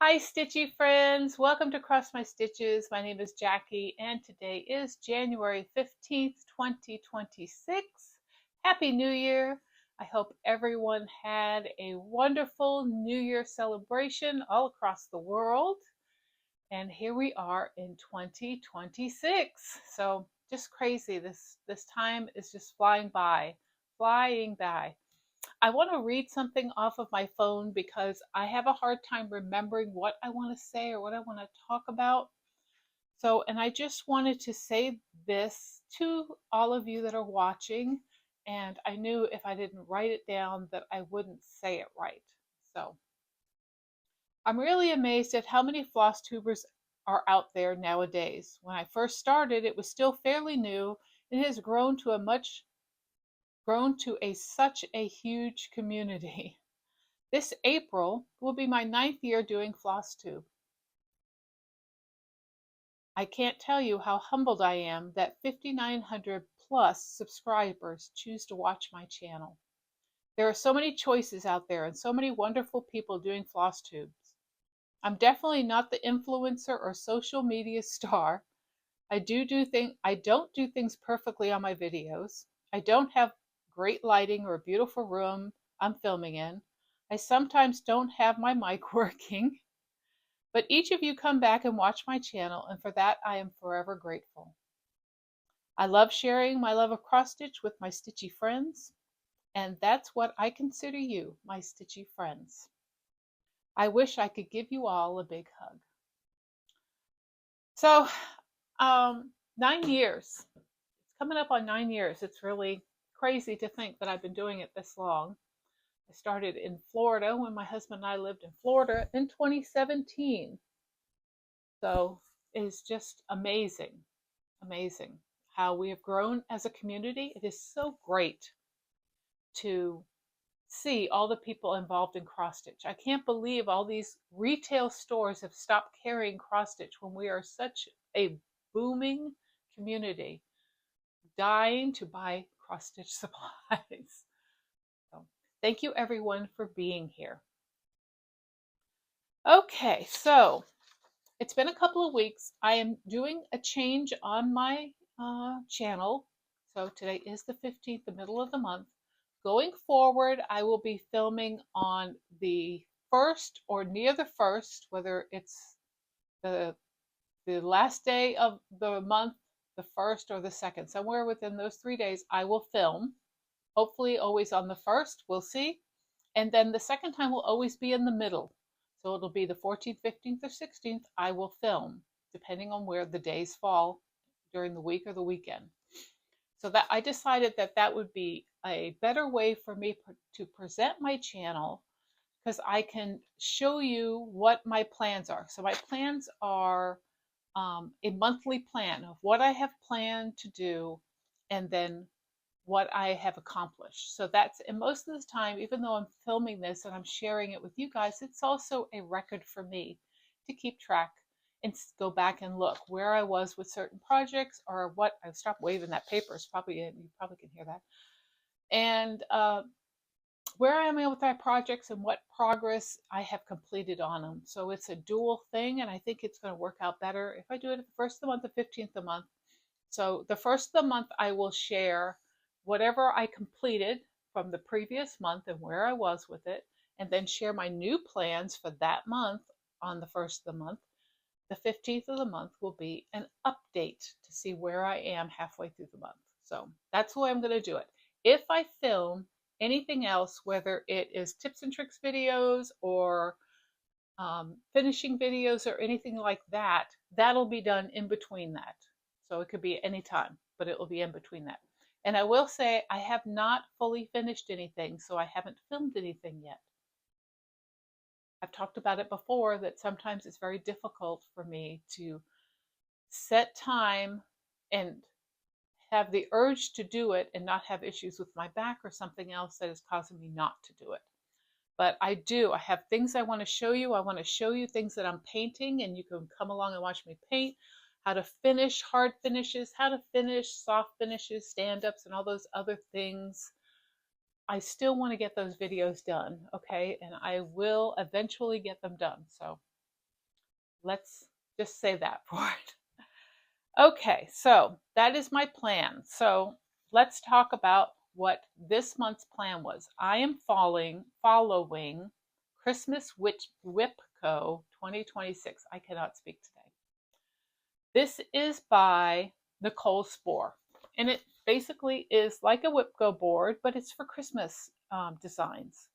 Hi Stitchy friends, welcome to Cross My Stitches. My name is Jackie and today is January 15th, 2026. Happy New Year. I hope everyone had a wonderful New Year celebration all across the world. And here we are in 2026. So just crazy. This time is just flying by, flying by. I want to read something off of my phone because I have a hard time remembering what I want to say or what I want to talk about. So, and I just wanted to say this to all of you that are watching. And I knew if I didn't write it down that I wouldn't say it right. So, I'm really amazed at how many floss tubers are out there nowadays. When I first started, it was still fairly new. It has grown to such a huge community. This April will be my 9th year doing Flosstube. I can't tell you how humbled I am that 5,900 plus subscribers choose to watch my channel. There are so many choices out there and so many wonderful people doing Flosstubes. I'm definitely not the influencer or social media star. I don't do things perfectly on my videos. I don't have great lighting or a beautiful room I'm filming in. I sometimes don't have my mic working. But each of you come back and watch my channel, and for that I am forever grateful. I love sharing my love of cross stitch with my stitchy friends, and that's what I consider you, my stitchy friends. I wish I could give you all a big hug. So, 9 years. It's coming up on 9 years. It's really crazy to think that I've been doing it this long. I started in Florida when my husband and I lived in Florida in 2017. So it's just amazing, amazing how we have grown as a community. It is so great to see all the people involved in cross stitch. I can't believe all these retail stores have stopped carrying cross stitch when we are such a booming community, dying to buy cross stitch supplies. So thank you everyone for being here. Okay, so it's been a couple of weeks. I am doing a change on my channel. So today is the 15th, the middle of the month. Going forward, I will be filming on the first or near the first, whether it's the last day of the month, the first or the second, somewhere within those 3 days, I will film. Hopefully, always on the first, we'll see. And then the second time will always be in the middle. So it'll be the 14th, 15th, or 16th. I will film, depending on where the days fall during the week or the weekend. So that I decided that that would be a better way for me to present my channel because I can show you what my plans are. So my plans are a monthly plan of what I have planned to do and then what I have accomplished. So that's, and most of the time, even though I'm filming this and I'm sharing it with you guys, it's also a record for me to keep track and go back and look where I was with certain projects or what I stopped waving that paper. It's probably, you probably can hear that. And where I am with my projects and what progress I have completed on them. So it's a dual thing, and I think it's going to work out better if I do it at the first of the month, the 15th of the month. So the first of the month, I will share whatever I completed from the previous month and where I was with it, and then share my new plans for that month on the first of the month. The 15th of the month will be an update to see where I am halfway through the month. So that's the way I'm going to do it. If I film anything else, whether it is tips and tricks videos or finishing videos or anything like that, that'll be done in between that. So it could be any time, but it will be in between that. And I will say I have not fully finished anything, so I haven't filmed anything yet. I've talked about it before that sometimes it's very difficult for me to set time and have the urge to do it and not have issues with my back or something else that is causing me not to do it. But I do. I have things I want to show you. I want to show you things that I'm painting, and you can come along and watch me paint, how to finish hard finishes, how to finish soft finishes, stand-ups, and all those other things. I still want to get those videos done, okay? And I will eventually get them done. So Let's just say that for it. Okay, so that is my plan. So let's talk about what this month's plan was. I am following Christmas Whip Co. 2026. I cannot speak today. This is by Nicole Spohr, and it basically is like a Whipco board, but it's for Christmas designs.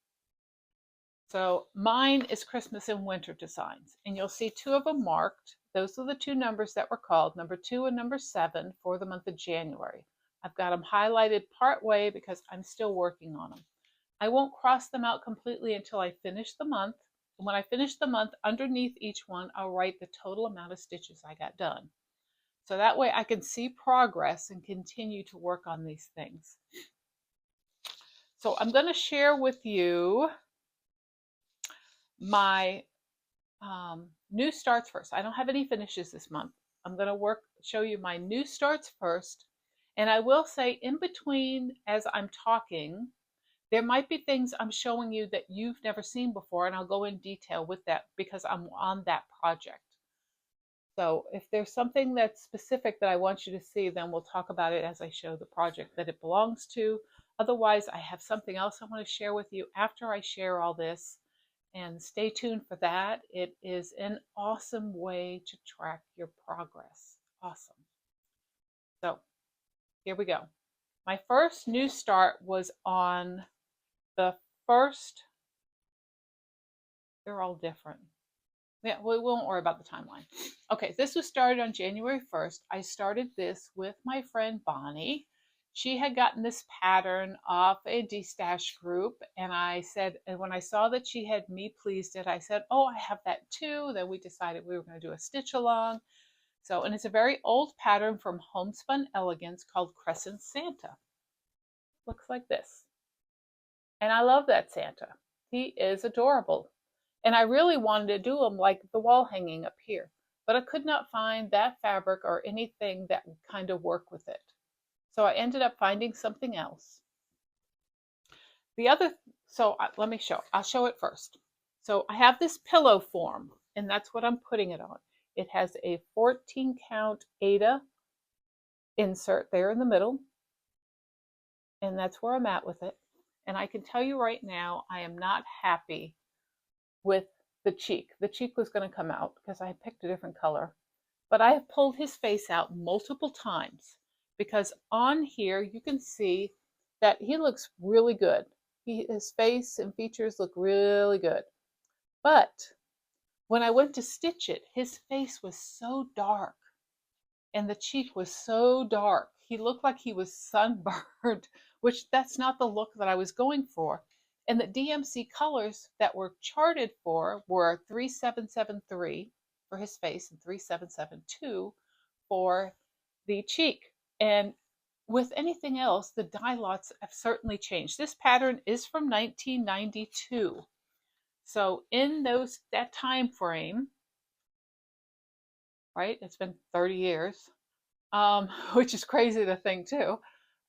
So mine is Christmas and winter designs, and you'll see two of them marked. Those are the two numbers that were called, number 2 and number 7, for the month of January. I've got them highlighted part way because I'm still working on them. I won't cross them out completely until I finish the month. And when I finish the month, underneath each one, I'll write the total amount of stitches I got done. So that way I can see progress and continue to work on these things. So I'm going to share with you my new starts first. I don't have any finishes this month. I'm going to show you my new starts first. And I will say in between, as I'm talking, there might be things I'm showing you that you've never seen before, and I'll go in detail with that because I'm on that project. So if there's something that's specific that I want you to see, then we'll talk about it as I show the project that it belongs to. Otherwise, I have something else I want to share with you after I share all this. And stay tuned for that. It is an awesome way to track your progress. Awesome. So here we go. My first new start was on the first, they're all different. Yeah, we won't worry about the timeline. Okay, this was started on January 1st. I started this with my friend Bonnie. She had gotten this pattern off a D-Stash group, and I said, and when I saw that she had Me Pleased It, I said, oh, I have that too. Then we decided we were going to do a stitch along. So, and it's a very old pattern from Homespun Elegance called Crescent Santa. Looks like this. And I love that Santa. He is adorable. And I really wanted to do them like the wall hanging up here, but I could not find that fabric or anything that would kind of work with it. So I ended up finding something else. Let me show. I'll show it first. So I have this pillow form, and that's what I'm putting it on. It has a 14 count Aida insert there in the middle, and that's where I'm at with it. And I can tell you right now, I am not happy with the cheek. The cheek was going to come out because I picked a different color, but I have pulled his face out multiple times because on here you can see that he looks really good. His face and features look really good. But when I went to stitch it, his face was so dark and the cheek was so dark. He looked like he was sunburned, which that's not the look that I was going for. And the DMC colors that were charted for were 3773 for his face and 3772 for the cheek. And with anything else, the dye lots have certainly changed. This pattern is from 1992. So in that time frame, right, it's been 30 years, which is crazy to think too.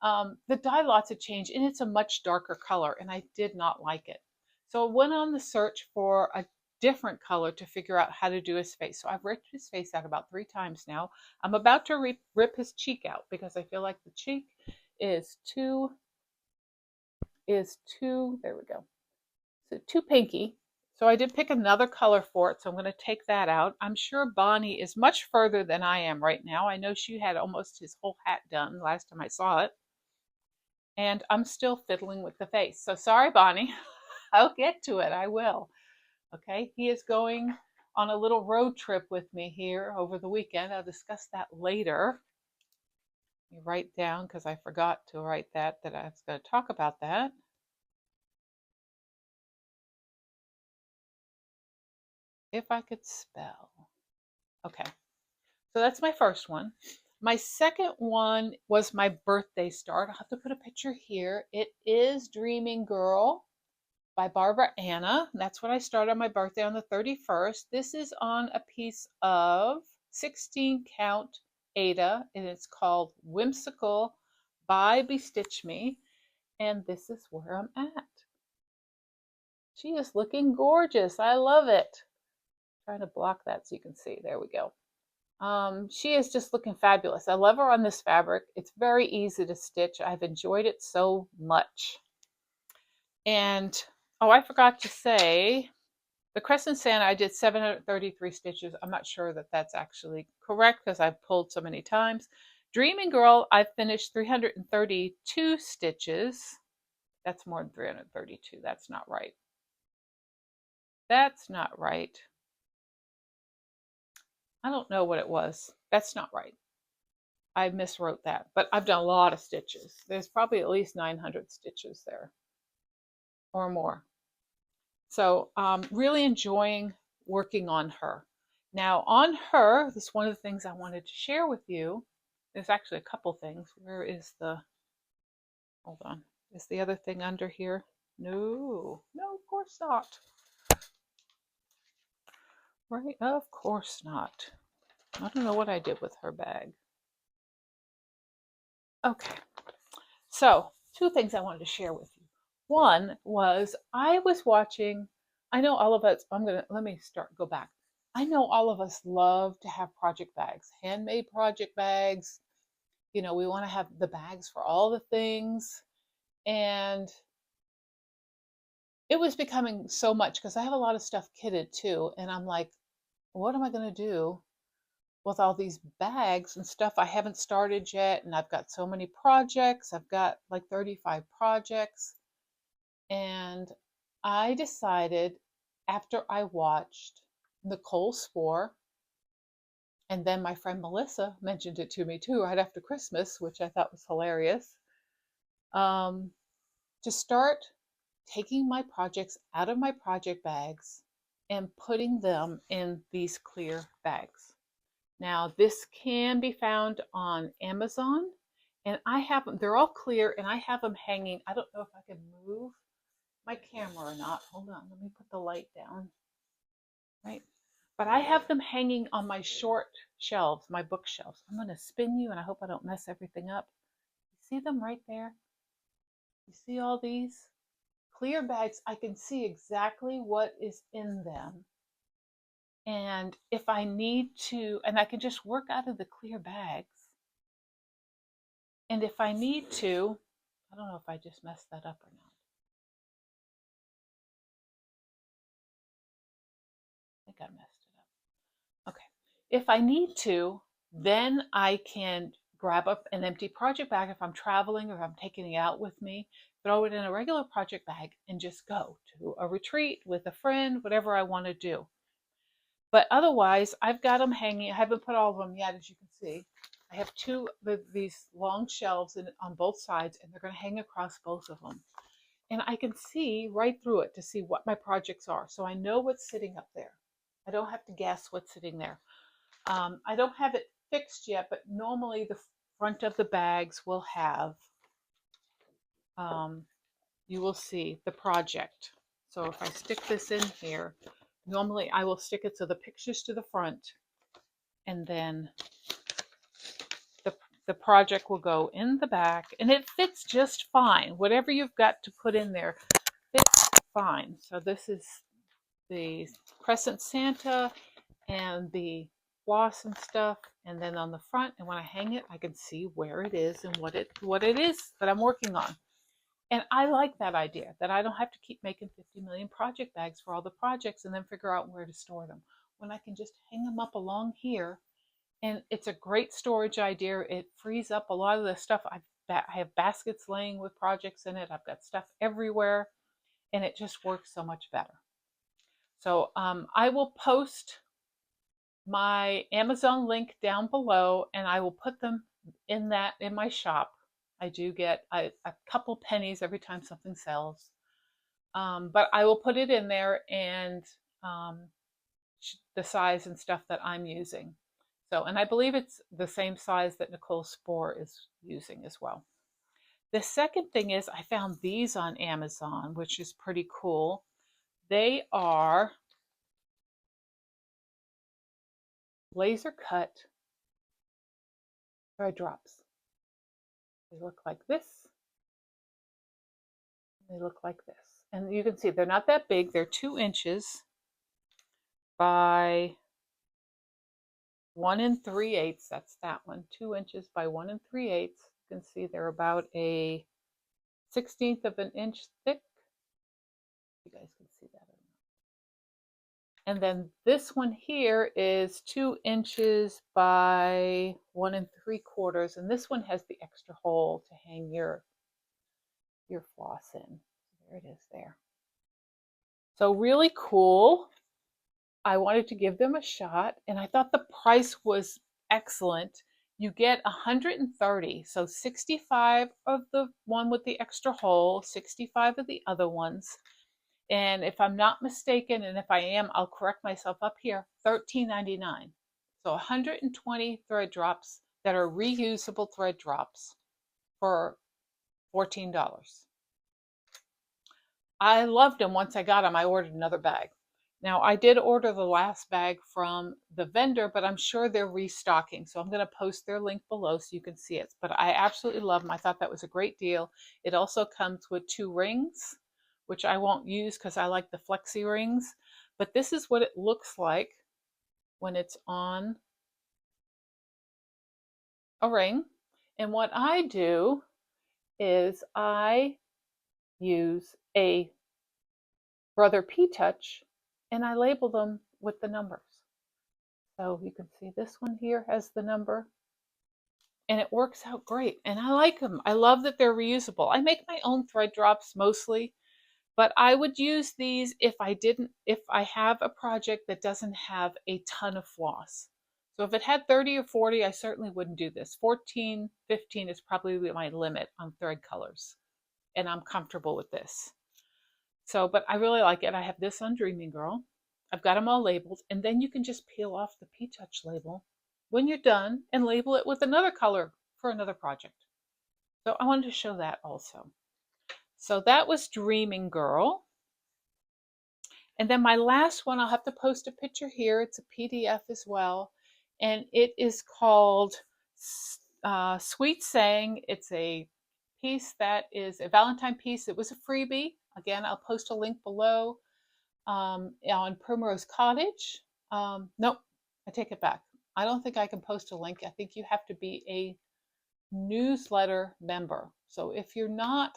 The dye lots have changed and it's a much darker color and I did not like it. So I went on the search for a different color to figure out how to do his face. So I've ripped his face out about 3 times now. I'm about to rip his cheek out because I feel like the cheek is too, there we go. So too pinky. So I did pick another color for it, so I'm going to take that out. I'm sure Bonnie is much further than I am right now. I know she had almost his whole hat done last time I saw it. And I'm still fiddling with the face. So sorry, Bonnie. I'll get to it. I will. Okay, he is going on a little road trip with me here over the weekend. I'll discuss that later. Let me write down because I forgot to write that I was going to talk about that. If I could spell. Okay, so that's my first one. My second one was my birthday start. I'll have to put a picture here. It is Dreaming Girl by Barbara Anna. That's what I started on my birthday on the 31st. This is on a piece of 16 count Aida, and it's called Whimsical by Bestitch Me. And this is where I'm at. She is looking gorgeous. I love it. trying to block that so you can see. There we go. She is just looking fabulous. I love her on this fabric. It's very easy to stitch. I've enjoyed it so much. And, oh, I forgot to say, the Crescent Santa, I did 733 stitches. I'm not sure that that's actually correct because I've pulled so many times. Dreaming Girl, I finished 332 stitches. That's more than 332. That's not right. That's not right. I don't know what it was. That's not right. I miswrote that, but I've done a lot of stitches. There's probably at least 900 stitches there or more. So really enjoying working on her. Now on her, this is one of the things I wanted to share with you. There's actually a couple things. Where is the, hold on, is the other thing under here? No, no, of course not. Right, of course not. I don't know what I did with her bag. Okay, so two things I wanted to share with you. One was I was watching, I know all of us, let me go back. I know all of us love to have project bags, handmade project bags. You know, we want to have the bags for all the things. And it was becoming so much because I have a lot of stuff kitted too. And I'm like, what am I going to do with all these bags and stuff I haven't started yet? And I've got so many projects. I've got like 35 projects. And I decided after I watched Nicole Spohr, and then my friend Melissa mentioned it to me too right after Christmas, which I thought was hilarious, to start taking my projects out of my project bags and putting them in these clear bags. Now, this can be found on Amazon, and I have them, they're all clear, and I have them hanging. I don't know if I can move my camera or not. Hold on, let me put the light down. Right. But I have them hanging on my short shelves, my bookshelves. I'm going to spin you, and I hope I don't mess everything up. You see them right there? You see all these clear bags? I can see exactly what is in them. And if I need to, and I can just work out of the clear bags. And if I need to, I don't know if I just messed that up or not. I think I messed it up. Okay. If I need to, then I can grab up an empty project bag if I'm traveling or if I'm taking it out with me, throw it in a regular project bag and just go to a retreat with a friend, whatever I want to do. But otherwise, I've got them hanging. I haven't put all of them yet, as you can see. I have two of these long shelves on both sides, and they're going to hang across both of them. And I can see right through it to see what my projects are. So I know what's sitting up there. I don't have to guess what's sitting there. I don't have it fixed yet, but normally the front of the bags will have, you will see the project. So if I stick this in here, normally I will stick it so the picture's to the front, and then the project will go in the back, and it fits just fine. Whatever you've got to put in there fits fine. So this is the Crescent Santa and the floss and stuff, and then on the front, and when I hang it, I can see where it is and what it is that I'm working on. And I like that idea, that I don't have to keep making 50 million project bags for all the projects and then figure out where to store them, when I can just hang them up along here. And it's a great storage idea. It frees up a lot of the stuff. I have baskets laying with projects in it. I've got stuff everywhere, and it just works so much better. So I will post my Amazon link down below, and I will put them in my shop. I do get a couple pennies every time something sells, but I will put it in there, and the size and stuff that I'm using. So, and I believe it's the same size that Nicole Spohr is using as well. The second thing is I found these on Amazon, which is pretty cool. They are laser cut dry drops. They look like this. They look like this. And you can see they're not that big. They're 2 inches. by 1 3/8. That's that one. 2 inches by 1 3/8. You can see they're about a 1/16 of an inch thick. You guys can see that. And then this one here is 2 inches by 1 3/4. And this one has the extra hole to hang your floss in. There it is there. So really cool. I wanted to give them a shot, and I thought the price was excellent. You get 130, so 65 of the one with the extra hole, 65 of the other ones. And if I'm not mistaken, and if I am, I'll correct myself up here, $13.99. So 120 thread drops that are reusable thread drops for $14. I loved them. Once I got them, I ordered another bag. Now, I did order the last bag from the vendor, but I'm sure they're restocking. So I'm going to post their link below so you can see it. But I absolutely love them. I thought that was a great deal. It also comes with 2 rings, which I won't use because I like the flexi rings. But this is what it looks like when it's on a ring. And what I do is I use a Brother P Touch, and I label them with the numbers. So you can see this one here has the number, and it works out great. And I like them. I love that they're reusable. I make my own thread drops mostly, but I would use these if I have a project that doesn't have a ton of floss. So if it had 30 or 40, I certainly wouldn't do this. 14, 15 is probably my limit on thread colors, and I'm comfortable with this. So, but I really like it. I have this on Dreaming Girl. I've got them all labeled, and then you can just peel off the P-Touch label when you're done and label it with another color for another project. So I wanted to show that also. So that was Dreaming Girl. And then my last one, I'll have to post a picture here. It's a PDF as well. And it is called Sweet Saying. It's a piece that is a Valentine piece. It was a freebie. Again, I'll post a link below on Primrose Cottage. Nope, I take it back. I don't think I can post a link. I think you have to be a newsletter member. So if you're not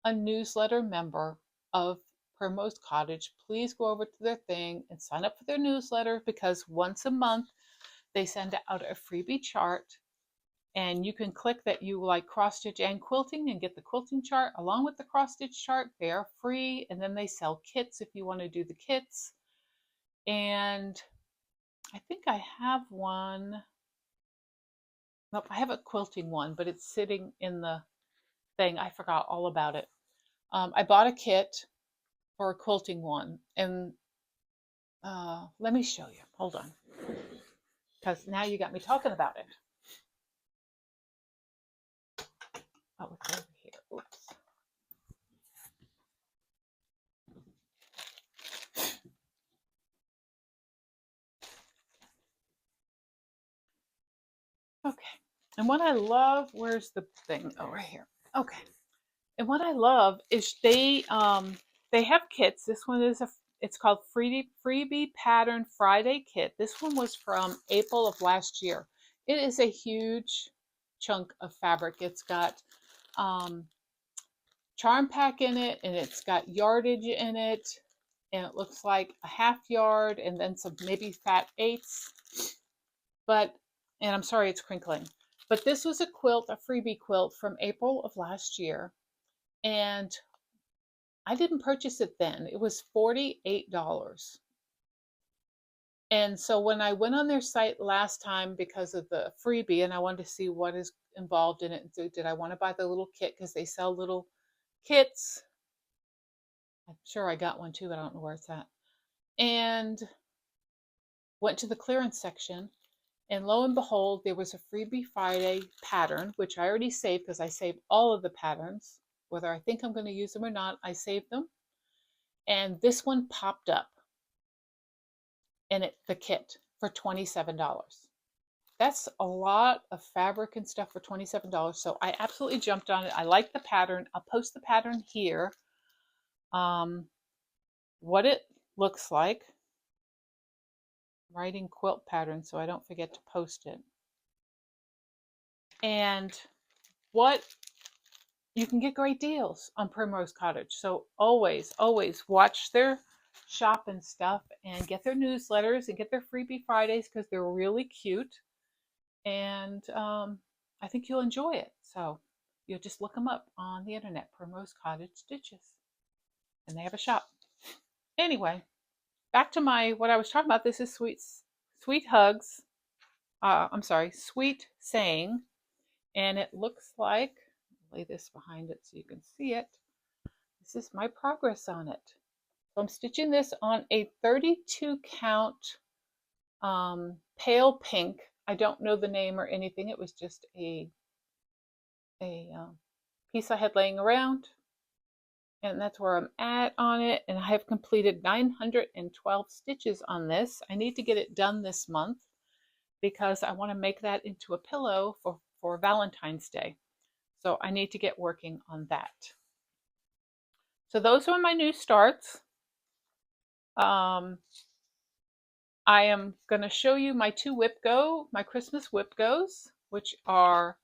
a newsletter member of Primrose Cottage, please go over to their thing and sign up for their newsletter, because once a month they send out a freebie chart. And you can click that you like cross stitch and quilting and get the quilting chart along with the cross stitch chart. They are free. And then they sell kits if you want to do the kits. And I think I have one. Nope, I have a quilting one, but it's sitting in the thing. I forgot all about it. I bought a kit for a quilting one. And let me show you. Hold on. Because now you got me talking about it. Oh, it's over here. Oops. Okay. And what I love, where's the thing? Oh, right here. Okay. And what I love is they have kits. This one is it's called Freebie Pattern Friday Kit. This one was from April of last year. It is a huge chunk of fabric. It's got charm pack in it, and it's got yardage in it, and it looks like a half yard and then some maybe fat eighths. But, and I'm sorry it's crinkling, but this was a quilt, a freebie quilt from April of last year. And I didn't purchase it then. It was $48. And so when I went on their site last time because of the freebie and I wanted to see what is involved in it, so did I want to buy the little kit, because they sell little kits. I'm sure I got one too, but I don't know where it's at. And went to the clearance section, and lo and behold, there was a Freebie Friday pattern, which I already saved because I saved all of the patterns. Whether I think I'm going to use them or not, I saved them. And this one popped up in the kit for $27. That's a lot of fabric and stuff for $27. So I absolutely jumped on it. I like the pattern. I'll post the pattern here. What it looks like. writing quilt pattern so I don't forget to post it. And what you can get great deals on Primrose Cottage. So always, always watch their shop and stuff and get their newsletters and get their freebie Fridays because they're really cute. And I think you'll enjoy it. So you'll just look them up on the internet, Primrose Cottage Stitches. And they have a shop. Anyway, back to what I was talking about. This is Sweet Hugs. I'm sorry, Sweet Saying. And it looks like, lay this behind it so you can see it. This is my progress on it. So I'm stitching this on a 32 count pale pink. I don't know the name or anything. It was just a piece I had laying around. And that's where I'm at on it. And I have completed 912 stitches on this. I need to get it done this month because I want to make that into a pillow for Valentine's Day. So I need to get working on that. So those are my new starts. I am going to show you my two my Christmas whip goes, which are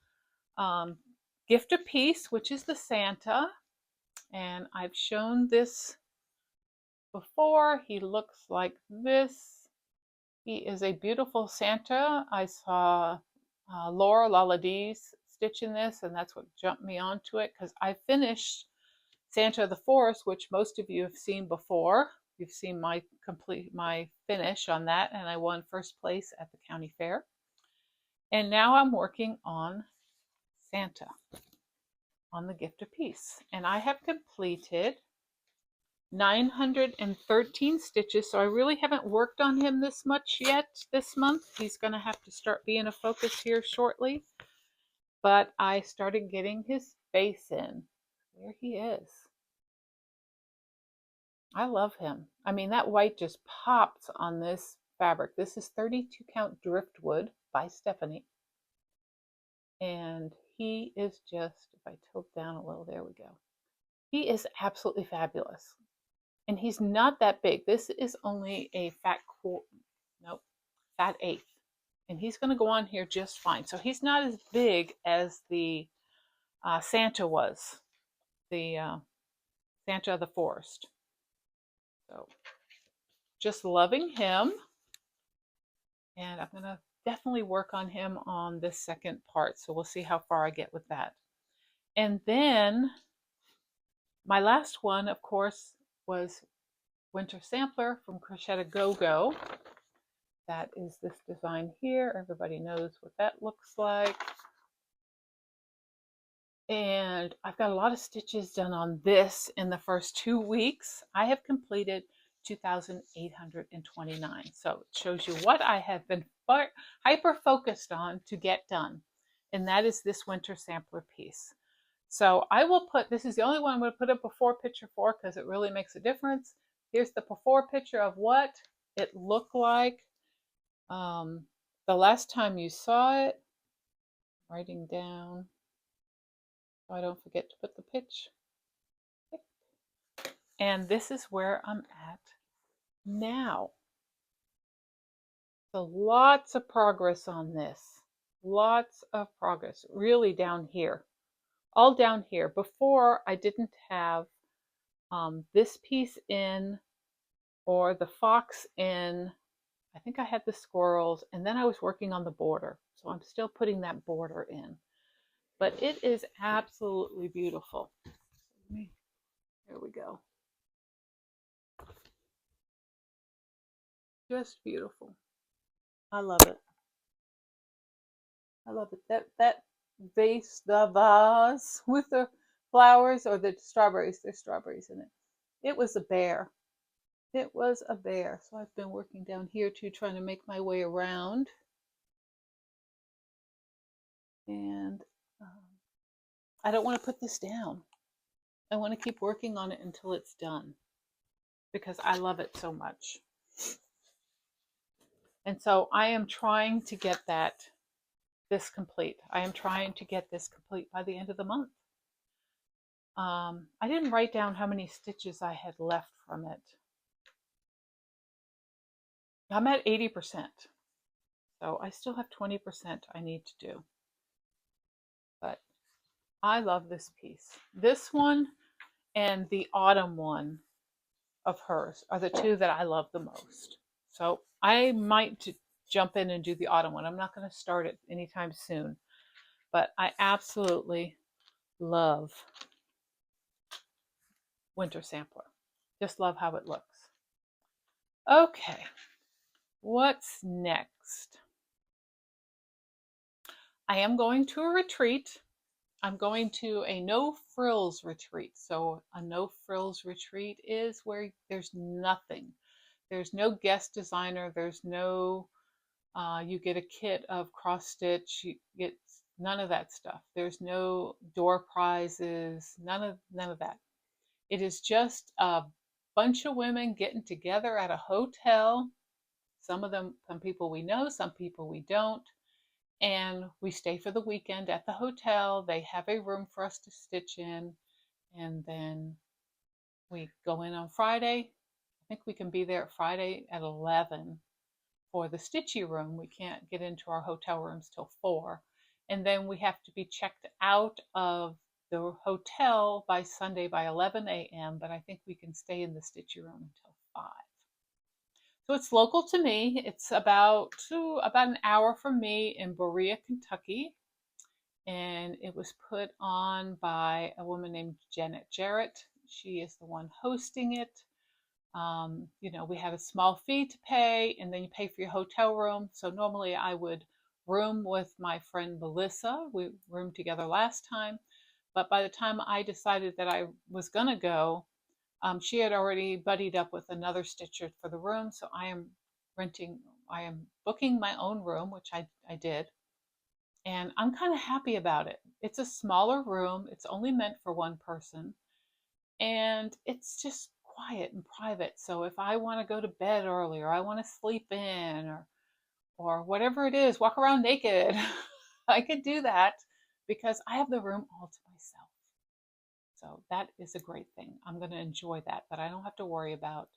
Gift a Piece, which is the Santa. And I've shown this before. He looks like this. He is a beautiful Santa. I saw Laura Laladies stitching this, and that's what jumped me onto it because I finished Santa of the Forest, which most of you have seen before. You've seen my finish on that, and I won first place at the county fair. And now I'm working on Santa, on the Gift of Peace. And I have completed 913 stitches, so I really haven't worked on him this much yet this month. He's going to have to start being a focus here shortly. But I started getting his face in. There he is. I love him. I mean, that white just pops on this fabric. This is 32 count driftwood by Stephanie. And he is just, if I tilt down a little, there we go. He is absolutely fabulous. And he's not that big. This is only a fat eighth. And he's going to go on here just fine. So he's not as big as the Santa was, the Santa of the Forest. So just loving him. And I'm going to definitely work on him on this second part. So we'll see how far I get with that. And then my last one, of course, was Winter Sampler from Crochet Go Go. That is this design here. Everybody knows what that looks like. And I've got a lot of stitches done on this in the first 2 weeks. I have completed 2,829. So it shows you what I have been hyper focused on to get done. And that is this Winter Sampler piece. So I will this is the only one I'm going to put a before picture for because it really makes a difference. Here's the before picture of what it looked like the last time you saw it. Writing down so I don't forget to put the pitch. And this is where I'm at now. So lots of progress on this. Lots of progress, really down here. All down here. Before I didn't have this piece in or the fox in. I think I had the squirrels, and then I was working on the border. So I'm still putting that border in. But it is absolutely beautiful. There we go. Just beautiful. I love it. I love it. That vase, the vase with the flowers or the strawberries. There's strawberries in it. It was a bear. It was a bear. So I've been working down here too, trying to make my way around. And I don't want to put this down. I want to keep working on it until it's done because I love it so much. And so I am trying to get this complete. I am trying to get this complete by the end of the month. I didn't write down how many stitches I had left from it. I'm at 80%. So I still have 20% I need to do. But I love this piece. This one and the autumn one of hers are the two that I love the most. So I might jump in and do the autumn one. I'm not going to start it anytime soon, but I absolutely love Winter Sampler. Just love how it looks. Okay, what's next? I am going to a retreat. I'm going to a no frills retreat. So a no frills retreat is where there's nothing. There's no guest designer. There's no, you get a kit of cross stitch. You get none of that stuff. There's no door prizes. None of that. It is just a bunch of women getting together at a hotel. Some people we know, some people we don't. And we stay for the weekend at the hotel. They have a room for us to stitch in. And then we go in on Friday. I think we can be there Friday at 11 for the stitchy room. We can't get into our hotel rooms till 4. And then we have to be checked out of the hotel by Sunday by 11 a.m. But I think we can stay in the stitchy room until 5. So it's local to me. It's about an hour from me in Berea, Kentucky. And it was put on by a woman named Janet Jarrett. She is the one hosting it. We had a small fee to pay, and then you pay for your hotel room. So normally I would room with my friend Melissa. We roomed together last time. But by the time I decided that I was going to go, she had already buddied up with another stitcher for the room. So I am booking my own room, which I did. And I'm kind of happy about it. It's a smaller room. It's only meant for one person. And it's just quiet and private. So if I want to go to bed early or I want to sleep in or whatever it is, walk around naked, I could do that because I have the room all to myself. So that is a great thing. I'm going to enjoy that, but I don't have to worry about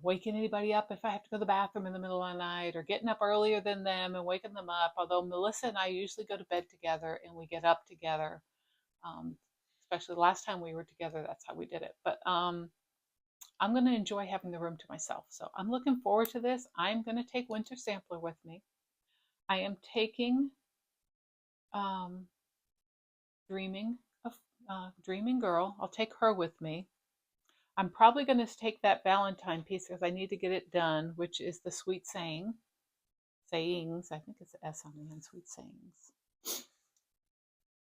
waking anybody up if I have to go to the bathroom in the middle of the night or getting up earlier than them and waking them up. Although Melissa and I usually go to bed together and we get up together. Um, Especially the last time we were together, that's how we did it. But I'm going to enjoy having the room to myself. So I'm looking forward to this. I'm going to take Winter Sampler with me. I am taking um, Dreaming of Dreaming Girl. I'll take her with me. I'm probably going to take that Valentine piece because I need to get it done, which is the Sweet Sayings. I think it's an S on the end, Sweet Sayings.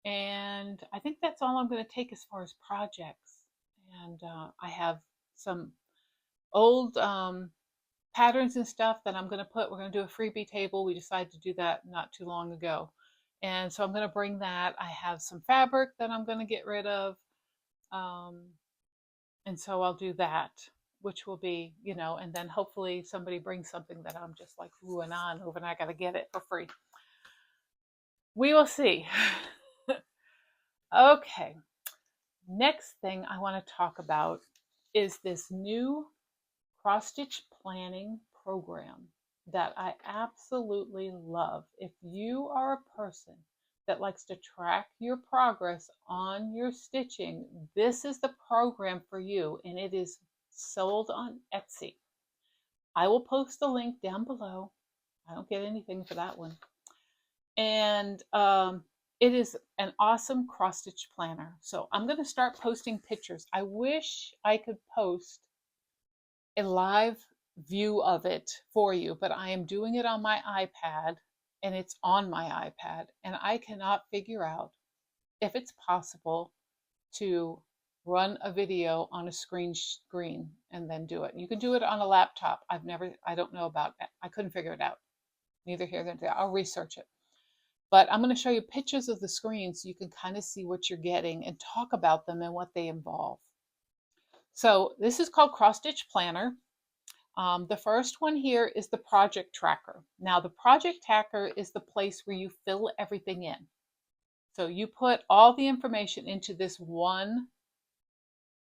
And I think that's all I'm going to take as far as projects. And I have some old patterns and stuff that I'm going to put. We're going to do a freebie table. We decided to do that not too long ago. And so I'm going to bring that. I have some fabric that I'm going to get rid of. And so I'll do that, which will be, and then hopefully somebody brings something that I'm just like oohing on over and I got to get it for free. We will see. Okay. Next thing I want to talk about is this new cross-stitch planning program that I absolutely love. If you are a person that likes to track your progress on your stitching, this is the program for you, and it is sold on Etsy. I will post the link down below. I don't get anything for that one. And it is an awesome cross-stitch planner. So I'm going to start posting pictures. I wish I could post a live view of it for you, but I am doing it on my iPad and it's on my iPad and I cannot figure out if it's possible to run a video on a screen and then do it. You can do it on a laptop. I don't know about that. I couldn't figure it out. Neither here nor there. I'll research it. But I'm going to show you pictures of the screens so you can kind of see what you're getting and talk about them and what they involve. So this is called Cross Stitch Planner. The first one here is the project tracker. Now the project tracker is the place where you fill everything in. So you put all the information into this one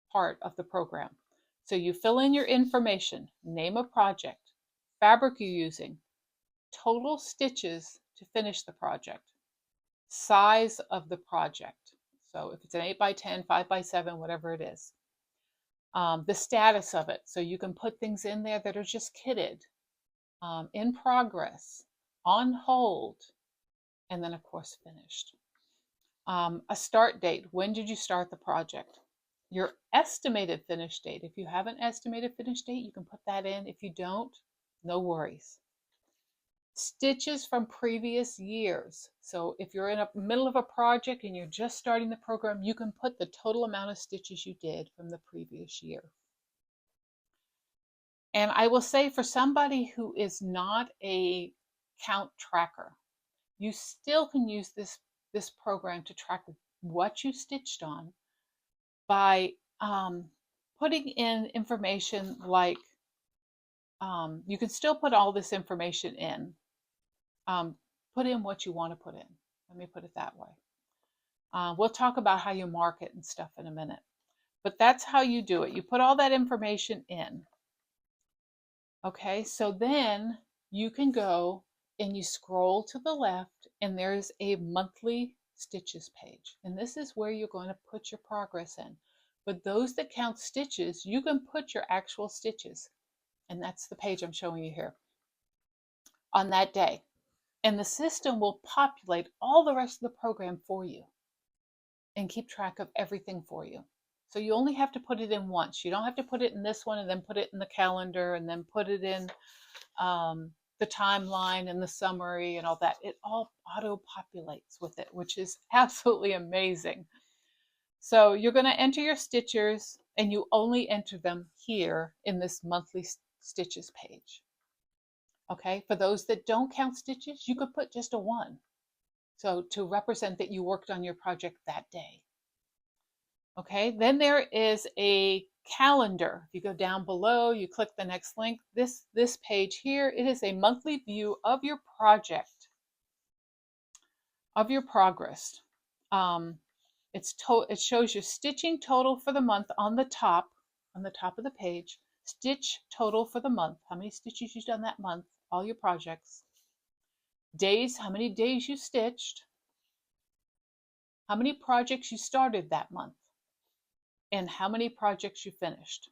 part of the program. So you fill in your information, name of project, fabric you're using, total stitches to finish the project, size of the project. So if it's an 8 by 10, 5 by 7, whatever it is, the status of it. So you can put things in there that are just kitted, in progress, on hold, and then of course finished. A start date. When did you start the project? Your estimated finish date. If you have an estimated finish date, you can put that in. If you don't, no worries. Stitches from previous years. So if you're in the middle of a project and you're just starting the program, you can put the total amount of stitches you did from the previous year. And I will say, for somebody who is not a count tracker, you still can use this program to track what you stitched on by putting in information like, you can still put all this information in. Put in what you want to put in. Let me put it that way. We'll talk about how you mark it and stuff in a minute. But that's how you do it. You put all that information in. Okay, so then you can go and you scroll to the left and there's a monthly stitches page. And this is where you're going to put your progress in. But those that count stitches, you can put your actual stitches. And that's the page I'm showing you here on that day. And the system will populate all the rest of the program for you and keep track of everything for you. So you only have to put it in once. You don't have to put it in this one and then put it in the calendar and then put it in the timeline and the summary and all that. It all auto-populates with it, which is absolutely amazing. So you're going to enter your stitchers and you only enter them here in this monthly stitches page. Okay, for those that don't count stitches, you could put just a 1. So to represent that you worked on your project that day. Okay, then there is a calendar. If you go down below, you click the next link. This page here, it is a monthly view of your project, of your progress. It shows your stitching total for the month on the top of the page. Stitch total for the month, how many stitches you've done that month, all your projects. Days, how many days you stitched. How many projects you started that month. And how many projects you finished.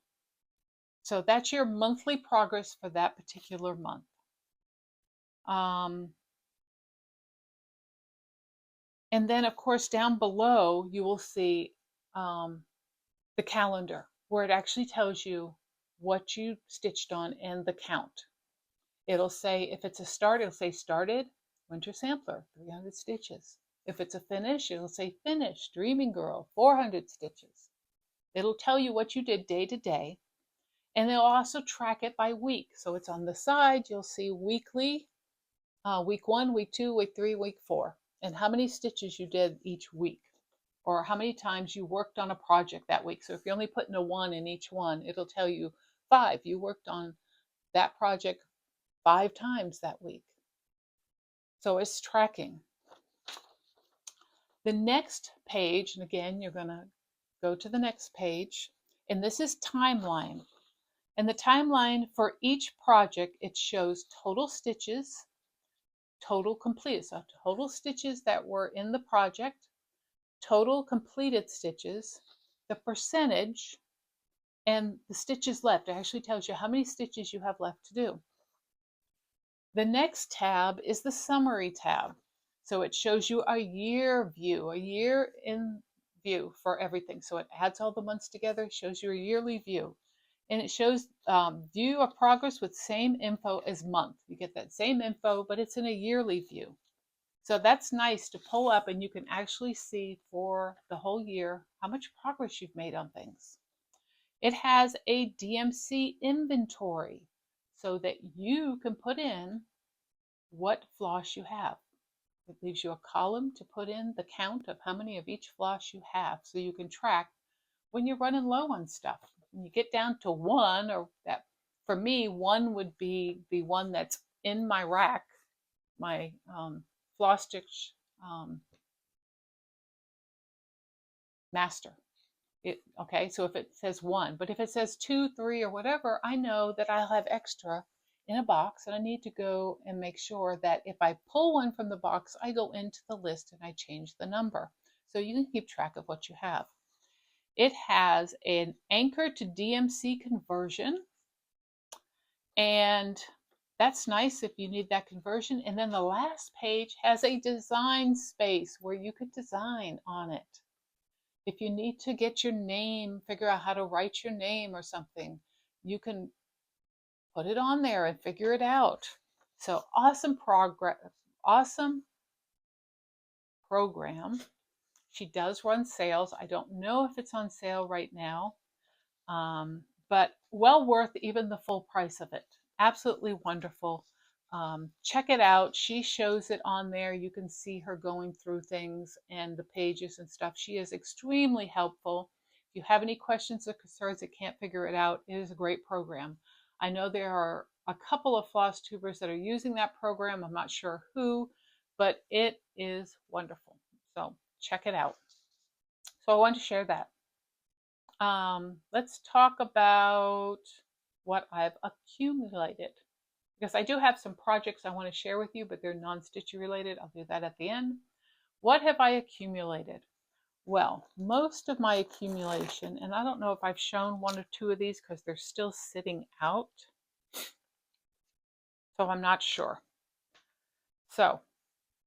So that's your monthly progress for that particular month. And then, of course, down below, you will see the calendar, where it actually tells you what you stitched on and the count. It'll say, if it's a start, it'll say started, winter sampler, 300 stitches. If it's a finish, it'll say finish, dreaming girl, 400 stitches. It'll tell you what you did day to day, and they'll also track it by week. So it's on the side, you'll see weekly, week 1, week 2, week 3, week 4, and how many stitches you did each week, or how many times you worked on a project that week. So if you're only putting a 1 in each one, it'll tell you 5. You worked on that project 5 times that week. So it's tracking. The next page, and again, you're going to go to the next page, and this is timeline. And the timeline for each project, it shows total stitches, total completed. So total stitches that were in the project, total completed stitches, the percentage, and the stitches left. It actually tells you how many stitches you have left to do. The next tab is the summary tab. So it shows you a year view, a year in view for everything. So it adds all the months together, shows you a yearly view. And it shows view of progress with same info as month. You get that same info, but it's in a yearly view. So that's nice to pull up and you can actually see for the whole year how much progress you've made on things. It has a DMC inventory so that you can put in what floss you have. It leaves you a column to put in the count of how many of each floss you have so you can track when you're running low on stuff. When you get down to 1, or that, for me, 1 would be the one that's in my rack, my floss stitch master. Okay, so if it says 1, but if it says 2, 3, or whatever, I know that I'll have extra in a box, and I need to go and make sure that if I pull one from the box, I go into the list and I change the number. So you can keep track of what you have. It has an anchor to DMC conversion, and that's nice if you need that conversion. And then the last page has a design space where you could design on it. If you need to get your name, figure out how to write your name or something, you can put it on there and figure it out. So awesome awesome program. She does run sales. I don't know if it's on sale right now, but well worth even the full price of it. Absolutely wonderful. Check it out. She shows it on there. You can see her going through things and the pages and stuff. She is extremely helpful. If you have any questions or concerns and can't figure it out, it is a great program. I know there are a couple of floss tubers that are using that program. I'm not sure who, but it is wonderful. So check it out. So I wanted to share that. Let's talk about what I've accumulated, because I do have some projects I want to share with you, but they're non-stitchy related. I'll do that at the end. What have I accumulated? Well, most of my accumulation, and I don't know if I've shown one or two of these because they're still sitting out, so I'm not sure. So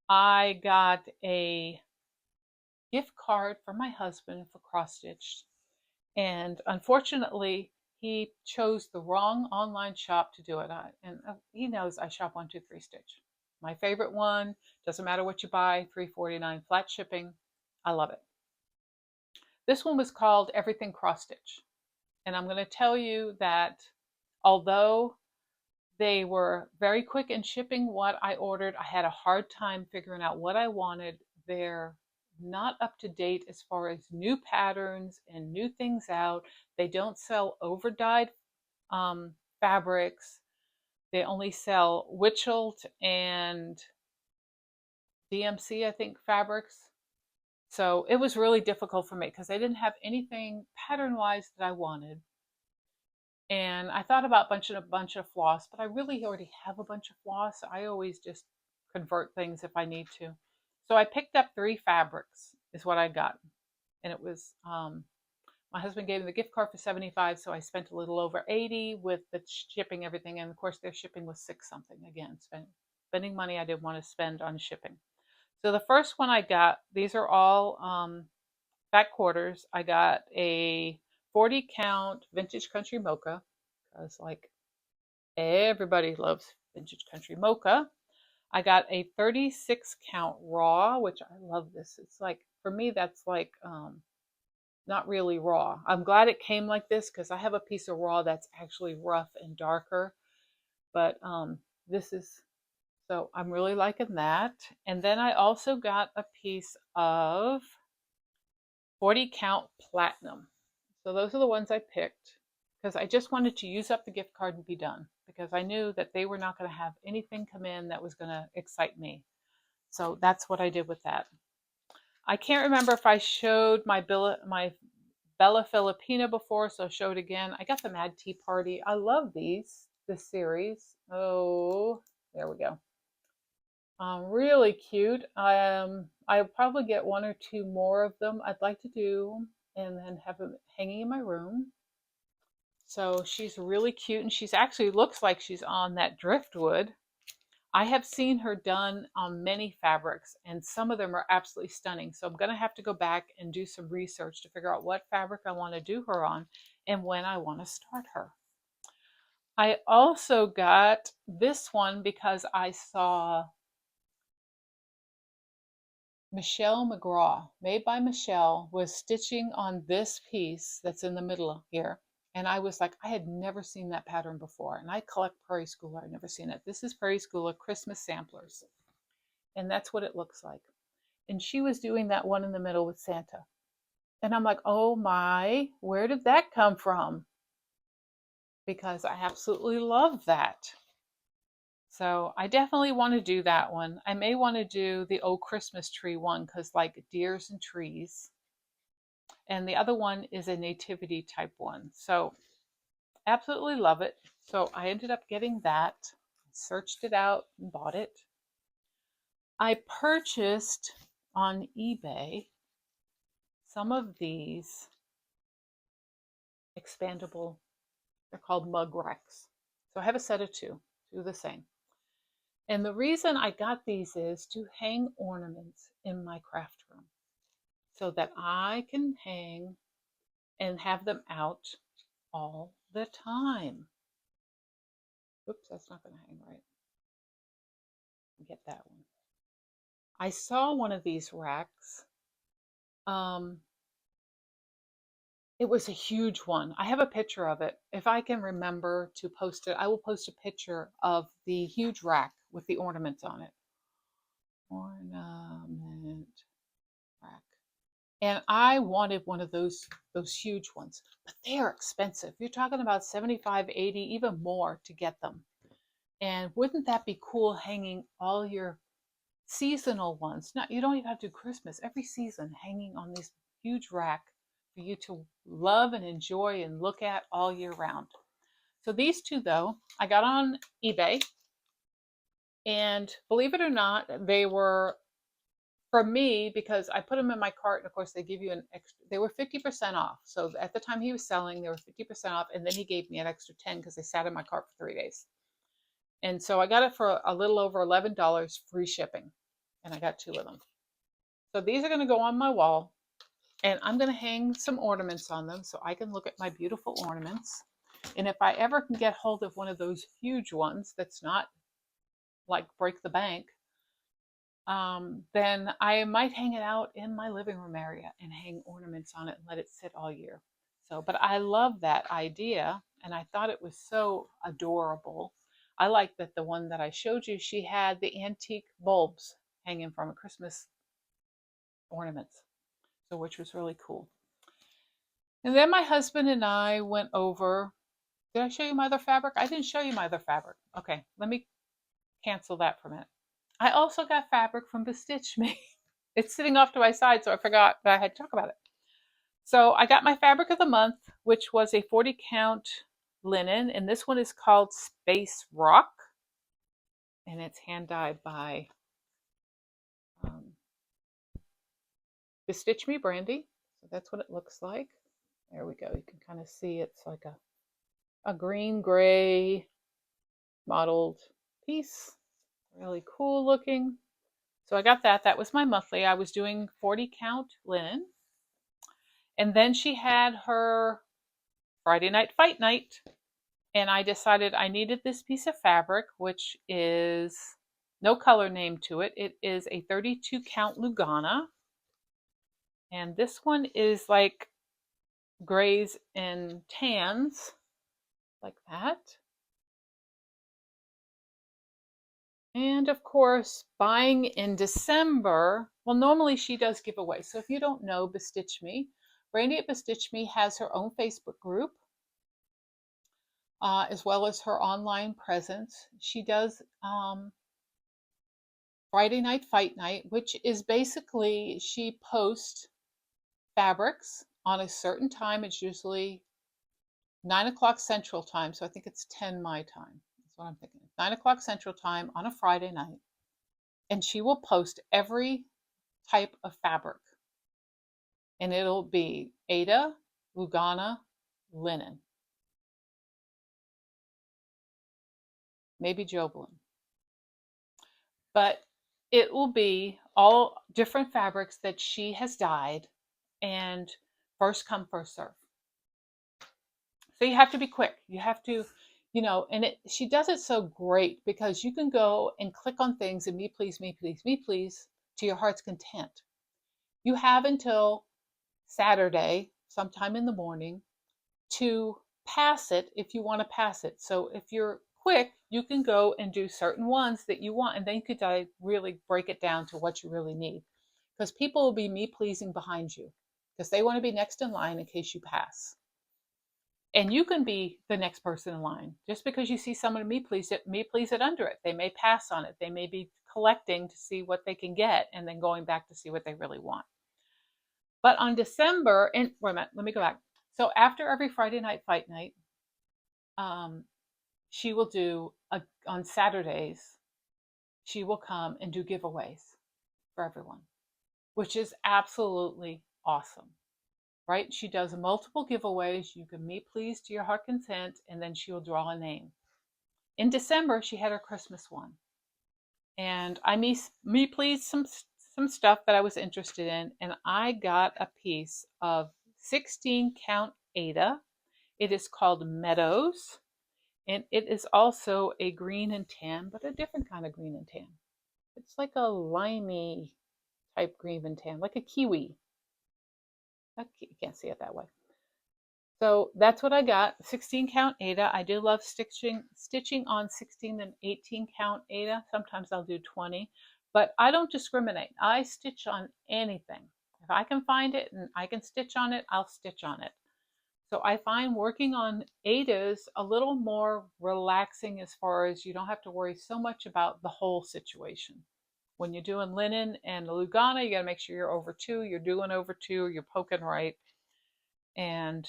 I got a gift card from my husband for cross stitch, and unfortunately he chose the wrong online shop to do it. And he knows I shop 123 Stitch. My favorite one. Doesn't matter what you buy, $3.49 flat shipping. I love it. This one was called Everything Cross Stitch, and I'm going to tell you that although they were very quick in shipping what I ordered, I had a hard time figuring out what I wanted. They're not up to date as far as new patterns and new things out. They don't sell over dyed fabrics. They only sell Witchelt and DMC, I think, fabrics. So it was really difficult for me because they didn't have anything pattern wise that I wanted. And I thought about a bunch of floss, but I really already have a bunch of floss. I always just convert things if I need to. So I picked up 3 fabrics is what I got. And it was, my husband gave me the gift card for 75, so I spent a little over 80 with the shipping, everything. And of course their shipping was 6 something. Again, spending money I didn't want to spend on shipping. So the first one I got, these are all back quarters. I got a 40 count vintage country mocha, because like everybody loves vintage country mocha. I got a 36 count raw, which I love this. It's like, for me, that's like not really raw. I'm glad it came like this because I have a piece of raw that's actually rough and darker, but this is, so I'm really liking that. And then I also got a piece of 40 count platinum. So those are the ones I picked because I just wanted to use up the gift card and be done, because I knew that they were not going to have anything come in that was going to excite me. So that's what I did with that. I can't remember if I showed my Bella Filipina before, so I'll show it again. I got the Mad Tea Party. I love this series. Oh, there we go. Really cute. I'll probably get 1 or 2 more of them. I'd like to do and then have them hanging in my room. So she's really cute, and she's actually looks like she's on that driftwood. I have seen her done on many fabrics, and some of them are absolutely stunning. So I'm going to have to go back and do some research to figure out what fabric I want to do her on and when I want to start her. I also got this one because I saw Michelle McGraw, made by Michelle, was stitching on this piece that's in the middle here. And I was like, I had never seen that pattern before. And I collect Prairie Schooler. I've never seen it. This is Prairie Schooler Christmas Samplers. And that's what it looks like. And she was doing that one in the middle with Santa. And I'm like, oh my, where did that come from? Because I absolutely love that. So I definitely want to do that one. I may want to do the old Christmas tree one because like deers and trees. And the other one is a nativity type one. So absolutely love it. So I ended up getting that, searched it out and bought it. I purchased on eBay some of these expandable, they're called mug racks. So I have a set of two, do the same. And the reason I got these is to hang ornaments in my craft room so that I can hang and have them out all the time. Oops, that's not going to hang right. Get that one. I saw one of these racks. It was a huge one. I have a picture of it. If I can remember to post it, I will post a picture of the huge rack with the ornaments on it. Ornament rack. And I wanted one of those huge ones, but they are expensive. You're talking about 75, 80, even more to get them. And wouldn't that be cool hanging all your seasonal ones? Not, you don't even have to do Christmas. Every season hanging on this huge rack for you to love and enjoy and look at all year round. So these two, though, I got on eBay, and believe it or not, they were for me because I put them in my cart, and of course they give you an extra. They were 50% off. So at the time he was selling, they were 50% off, and then he gave me an extra 10 because they sat in my cart for 3 days. And so I got it for a little over $11 free shipping, and I got two of them. So these are going to go on my wall, and I'm going to hang some ornaments on them so I can look at my beautiful ornaments. And if I ever can get hold of one of those huge ones that's not like break the bank, then I might hang it out in my living room area and hang ornaments on it and let it sit all year. So, but I love that idea, and I thought it was so adorable. I like that the one that I showed you, she had the antique bulbs hanging from a Christmas ornaments, so which was really cool. And then my husband and I went over. Did I show you my other fabric? I didn't show you my other fabric. Okay, let me cancel that for a minute. I also got fabric from Bestitch Me. It's sitting off to my side, so I forgot that I had to talk about it. So I got my fabric of the month, which was a 40 count linen, and this one is called Space Rock, and it's hand dyed by Bestitch Me Brandy. So that's what it looks like. There we go. You can kind of see it's like a green gray mottled piece. Really cool looking. So I got that. That was my monthly. I was doing 40 count linen. And then she had her Friday night fight night. And I decided I needed this piece of fabric, which is no color name to it. It is a 32 count Lugana. And this one is like grays and tans, like that. And of course, buying in December, well, normally she does giveaways. So if you don't know Bestitch Me, Brandy at Bestitch Me has her own Facebook group, as well as her online presence. She does Friday Night Fight Night, which is basically she posts fabrics on a certain time. It's usually 9 o'clock Central Time, so I think it's 10 my time. That's what I'm thinking. 9 o'clock Central Time on a Friday night. And she will post every type of fabric. And it'll be Aida, Lugana, linen. Maybe Joblin. But it will be all different fabrics that she has dyed, and first come, first serve. So you have to be quick. You have to, and she does it so great because you can go and click on things and me please, me please, me please to your heart's content. You have until Saturday, sometime in the morning, to pass it if you want to pass it. So if you're quick, you can go and do certain ones that you want, and then you could really break it down to what you really need. Because people will be me pleasing behind you because they want to be next in line in case you pass. And you can be the next person in line. Just because you see someone me please it under it. They may pass on it. They may be collecting to see what they can get and then going back to see what they really want. But on December, and wait a minute, let me go back. So after every Friday night fight night, she will do on Saturdays, she will come and do giveaways for everyone, which is absolutely awesome, right? She does multiple giveaways. You can meet please to your heart consent, and then she will draw a name. In December, she had her Christmas one, and I me pleased some stuff that I was interested in, and I got a piece of 16 count Ada. It is called Meadows, and it is also a green and tan, but a different kind of green and tan. It's like a limey type green and tan, like a kiwi. You can't see it that way. So that's what I got. 16 count Ada. I do love stitching on 16 and 18 count Ada. Sometimes I'll do 20, but I don't discriminate. I stitch on anything. If I can find it and I can stitch on it, I'll stitch on it. So I find working on Adas a little more relaxing as far as you don't have to worry so much about the whole situation. When you're doing linen and Lugana, you got to make sure you're over 2, you're doing over 2, you're poking right. And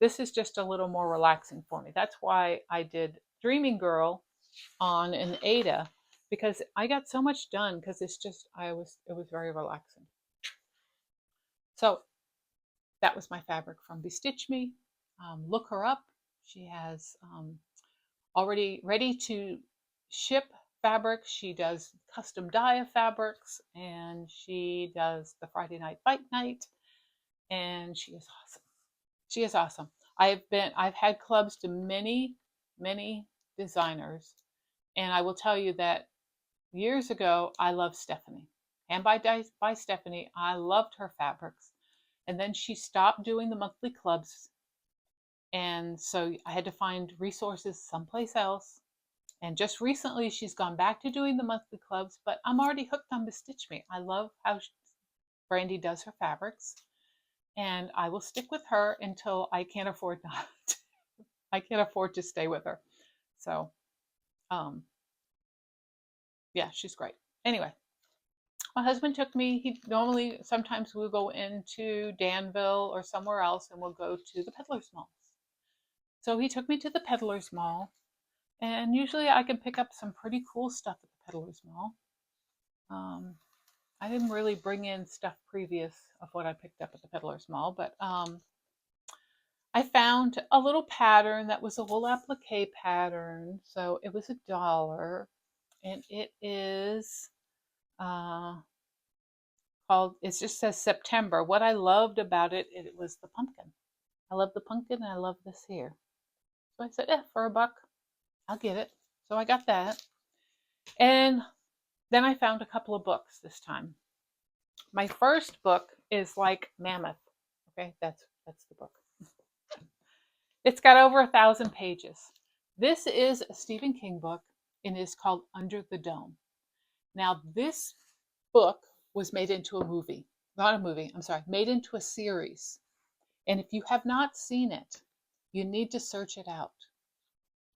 this is just a little more relaxing for me. That's why I did Dreaming Girl on an Ada, because I got so much done because it was very relaxing. So that was my fabric from Bestitch Me. Look her up. She has already ready to ship fabrics. She does custom dye of fabrics, and she does the Friday Night Fight Night, and she is awesome. She is awesome. I've had clubs to many, many designers, and I will tell you that years ago I loved Stephanie. Hand by Stephanie, I loved her fabrics. And then she stopped doing the monthly clubs, and so I had to find resources someplace else. And just recently she's gone back to doing the monthly clubs, but I'm already hooked on Bestitch Me. I love how Brandy does her fabrics, and I will stick with her until I can't afford not. I can't afford to stay with her. So, yeah, she's great. Anyway, my husband took me. He normally, sometimes we'll go into Danville or somewhere else, and we'll go to the Peddler's Mall. So he took me to the Peddler's Mall, and usually I can pick up some pretty cool stuff at the Peddler's Mall. I didn't really bring in stuff previous of what I picked up at the Peddler's Mall, but I found a little pattern that was a wool applique pattern. So it was $1, and it is called, it just says September. What I loved about it, it was the pumpkin. I love the pumpkin, and I love this here. So I said, for $1, I'll get it. So I got that. And then I found a couple of books this time. My first book is like Mammoth. Okay, that's the book. It's got over 1,000 pages. This is a Stephen King book, and it's called Under the Dome. Now, this book was made into a movie. Not a movie, I'm sorry, made into a series. And if you have not seen it, you need to search it out.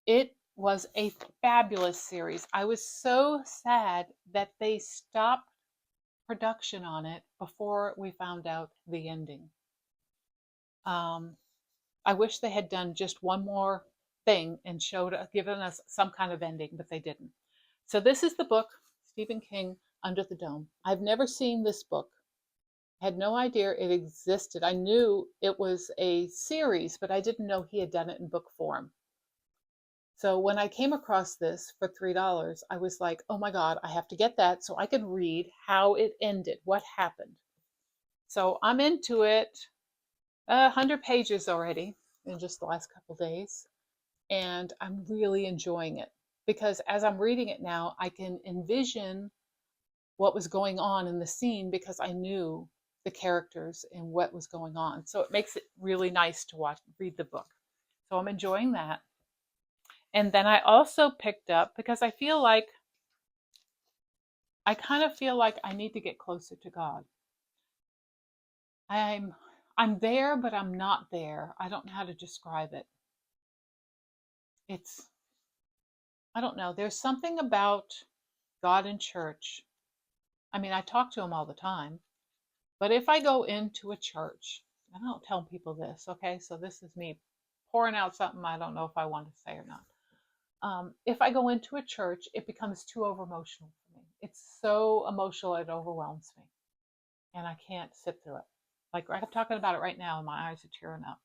It was a fabulous series. I was so sad that they stopped production on it before we found out the ending. I wish they had done just one more thing and given us some kind of ending, but they didn't. So this is the book, Stephen King, Under the Dome. I've never seen this book. I had no idea it existed. I knew it was a series, but I didn't know he had done it in book form. So when I came across this for $3, I was like, oh my God, I have to get that so I can read how it ended, what happened. So I'm into it. 100 pages already in just the last couple days, and I'm really enjoying it because as I'm reading it now, I can envision what was going on in the scene because I knew the characters and what was going on. So it makes it really nice to read the book. So I'm enjoying that. And then I also picked up, because I kind of feel like I need to get closer to God. I'm there, but I'm not there. I don't know how to describe it. I don't know. There's something about God and church. I mean, I talk to him all the time, but if I go into a church, I don't tell people this, okay? So this is me pouring out something I don't know if I want to say or not. If I go into a church, it becomes too over emotional for me. It's so emotional, it overwhelms me, and I can't sit through it. Like I'm talking about it right now, and my eyes are tearing up.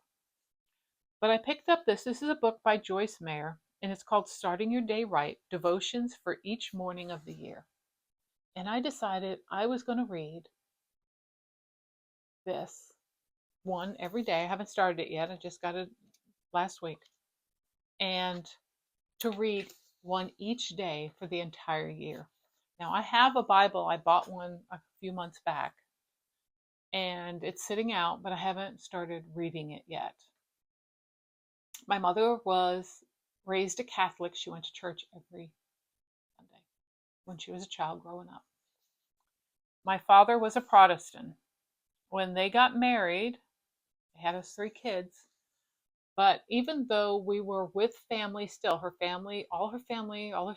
But I picked up this. This is a book by Joyce Meyer, and it's called Starting Your Day Right, Devotions for Each Morning of the Year. And I decided I was going to read this one every day. I haven't started it yet. I just got it last week. And to read one each day for the entire year. Now, I have a Bible. I bought one a few months back, and it's sitting out, but I haven't started reading it yet. My mother was raised a Catholic. She went to church every Sunday when she was a child growing up. My father was a Protestant. When they got married, they had us 3 kids. But even though we were with family still, her family, all her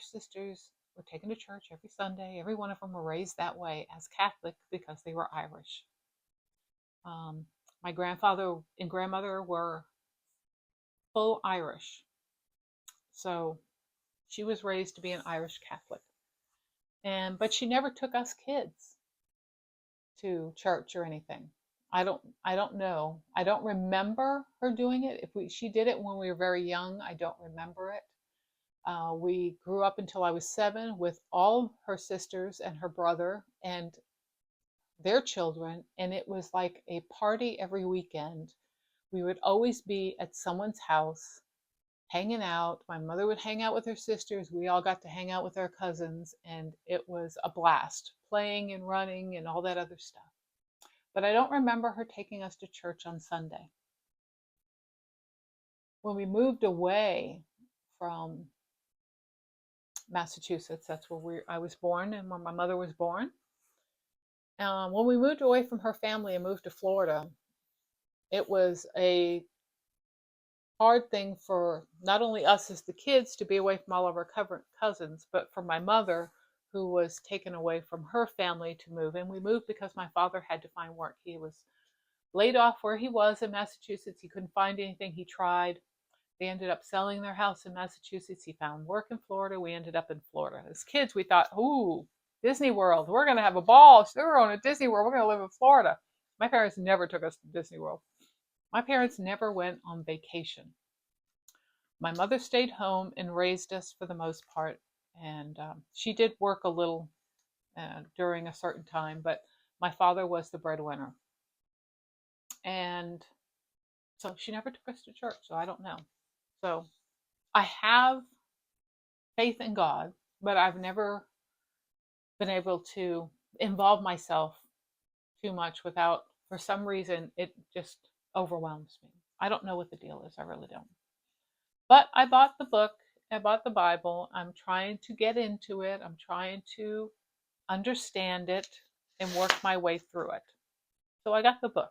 sisters were taken to church every Sunday. Every one of them were raised that way as Catholic because they were Irish. My grandfather and grandmother were full Irish. So she was raised to be an Irish Catholic. But she never took us kids to church or anything. I don't know. I don't remember her doing it. She did it when we were very young, I don't remember it. We grew up until I was 7 with all her sisters and her brother and their children, and it was like a party every weekend. We would always be at someone's house hanging out. My mother would hang out with her sisters. We all got to hang out with our cousins, and it was a blast, playing and running and all that other stuff. But I don't remember her taking us to church on Sunday. When we moved away from Massachusetts, that's where I was born and where my mother was born. When we moved away from her family and moved to Florida, it was a hard thing for not only us as the kids to be away from all of our cousins, but for my mother, who was taken away from her family to move. And we moved because my father had to find work. He was laid off where he was in Massachusetts. He couldn't find anything. He tried. They ended up selling their house in Massachusetts. He found work in Florida. We ended up in Florida. As kids, we thought, ooh, Disney World. We're going to have a ball. So we're going to Disney World. We're going to live in Florida. My parents never took us to Disney World. My parents never went on vacation. My mother stayed home and raised us for the most part. And she did work a little during a certain time, but my father was the breadwinner. And so she never took us to church, so I don't know. So I have faith in God, but I've never been able to involve myself too much without, for some reason, it just overwhelms me. I don't know what the deal is. I really don't. But I bought the book. I bought the Bible. I'm trying to get into it. I'm trying to understand it and work my way through it. So I got the books.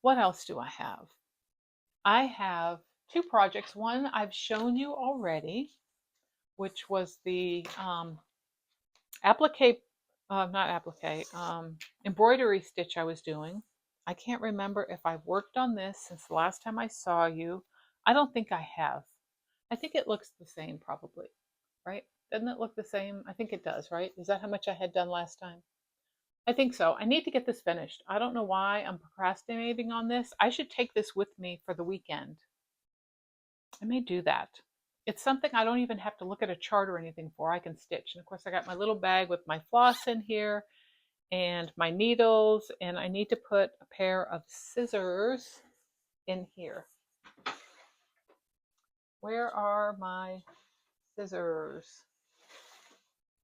What else do I have? I have 2 projects. One I've shown you already, which was the embroidery stitch I was doing. I can't remember if I've worked on this since the last time I saw you. I don't think I have. I think it looks the same probably, right? Doesn't it look the same? I think it does, right? Is that how much I had done last time? I think so. I need to get this finished. I don't know why I'm procrastinating on this. I should take this with me for the weekend. I may do that. It's something I don't even have to look at a chart or anything for. I can stitch. And of course, I got my little bag with my floss in here and my needles. And I need to put a pair of scissors in here. Where are my scissors?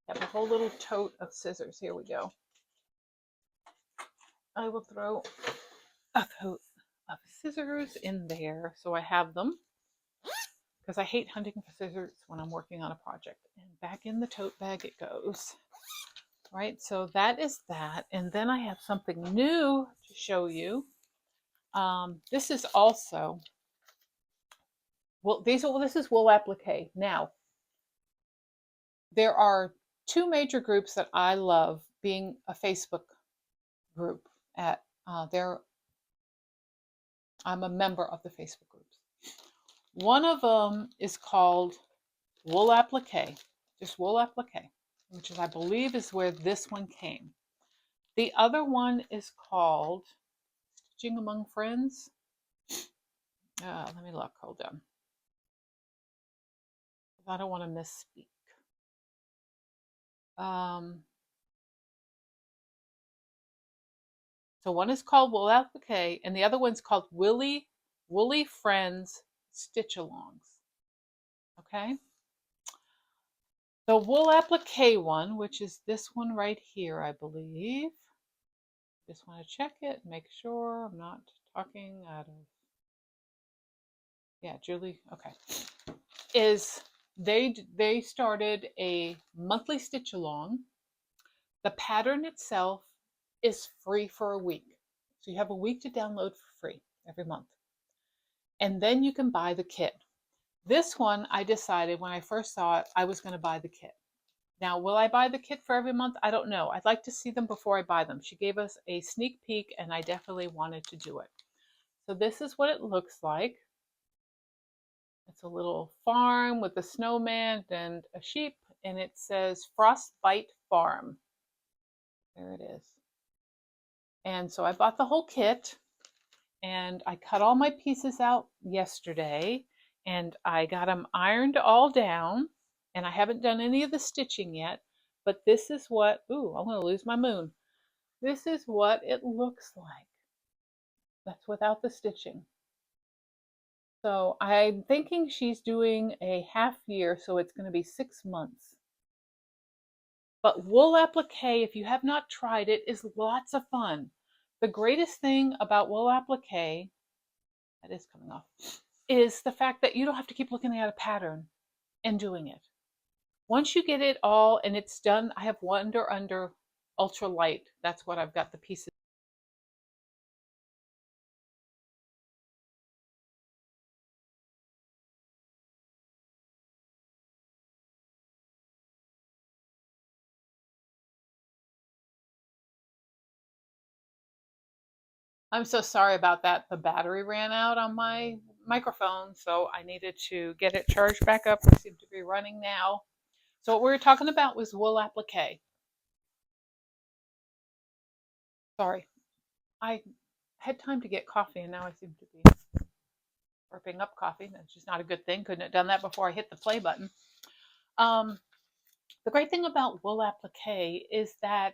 I have a whole little tote of scissors. Here we go. I will throw a tote of scissors in there so I have them, because I hate hunting for scissors when I'm working on a project. And back in the tote bag it goes. Right, so that is that. And then I have something new to show you. This is also, this is wool applique. Now, there are 2 major groups that I love, being a Facebook group. I'm a member of the Facebook groups. One of them is called wool applique, just wool applique, which is, I believe, is where this one came. The other one is called Stitching Among Friends. Let me look. Hold on. I don't want to misspeak. So one is called Wool Applique, and the other one's called Woolly Friends Stitch-Alongs. Okay. The Wool Applique one, which is this one right here, I believe. Just want to check it, make sure I'm not talking out of. Yeah, Julie. Okay. Is they started a monthly stitch along. The pattern itself is free for a week. So you have a week to download for free every month. And then you can buy the kit. This one, I decided when I first saw it, I was going to buy the kit. Now, will I buy the kit for every month? I don't know. I'd like to see them before I buy them. She gave us a sneak peek, and I definitely wanted to do it. So this is what it looks like. It's a little farm with a snowman and a sheep, and it says Frostbite Farm. There it is. And so I bought the whole kit, and I cut all my pieces out yesterday, and I got them ironed all down, and I haven't done any of the stitching yet, but this is what, ooh, I'm going to lose my moon. This is what it looks like. That's without the stitching. So I'm thinking she's doing a half year, so it's going to be 6 months. But wool applique, if you have not tried it, is lots of fun. The greatest thing about wool applique, that is coming off, is the fact that you don't have to keep looking at a pattern and doing it. Once you get it all and it's done, I have Wonder Under Ultra Light. That's what I've got the pieces. I'm so sorry about that. The battery ran out on my microphone, so I needed to get it charged back up. We seem to be running now. So what we were talking about was wool applique. Sorry. I had time to get coffee, and now I seem to be burping up coffee. That's just not a good thing. Couldn't have done that before I hit the play button. The great thing about wool applique is that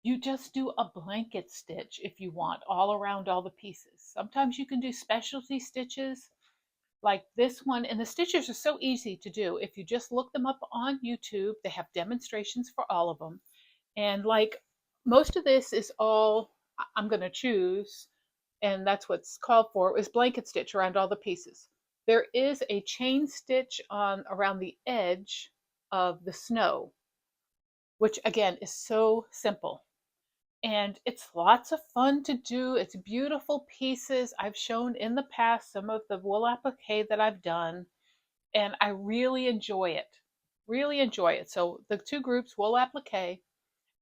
you just do a blanket stitch if you want, all around all the pieces. Sometimes you can do specialty stitches like this one, and the stitches are so easy to do. If you just look them up on YouTube, they have demonstrations for all of them. And like most of this is all I'm going to choose, and that's what's called for, is blanket stitch around all the pieces. There is a chain stitch on around the edge of the snow, which again is so simple. And it's lots of fun to do. It's beautiful pieces. I've shown in the past some of the wool applique that I've done, and I really enjoy it. Really enjoy it. So the two groups, wool applique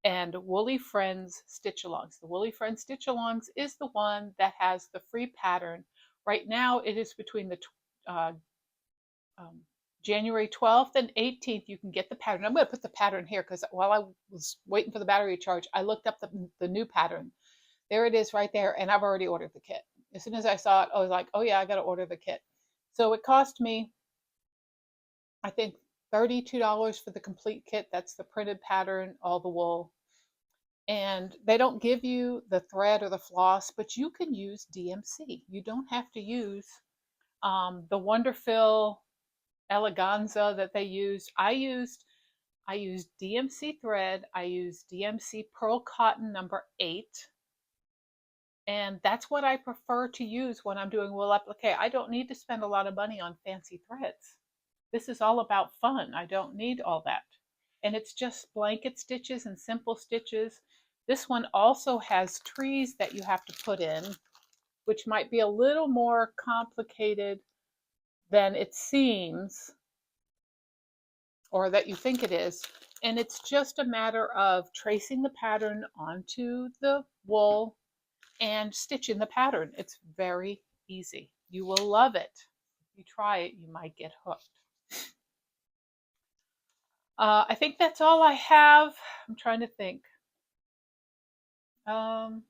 and Woolly Friends Stitch-Alongs. The Woolly Friends Stitch-Alongs is the one that has the free pattern. Right now it is between the uh, January 12th and 18th. You can get the pattern. I'm going to put the pattern here because while I was waiting for the battery to charge, I looked up the new pattern. There it is right there, and I've already ordered the kit. As soon as I saw it, I was like, oh yeah, I got to order the kit. So it cost me, I think, $32 for the complete kit. That's the printed pattern, all the wool. And they don't give you the thread or the floss, but you can use DMC. You don't have to use the Wonderfill Eleganza that they used. I used DMC thread. I used DMC Pearl Cotton number 8. And that's what I prefer to use when I'm doing wool applique. I don't need to spend a lot of money on fancy threads. This is all about fun. I don't need all that. And it's just blanket stitches and simple stitches. This one also has trees that you have to put in, which might be a little more complicated than it seems, or that you think it is. And it's just a matter of tracing the pattern onto the wool and stitching the pattern. It's very easy. You will love it. you try it, you might get hooked. I think that's all I have. I'm trying to think. I don't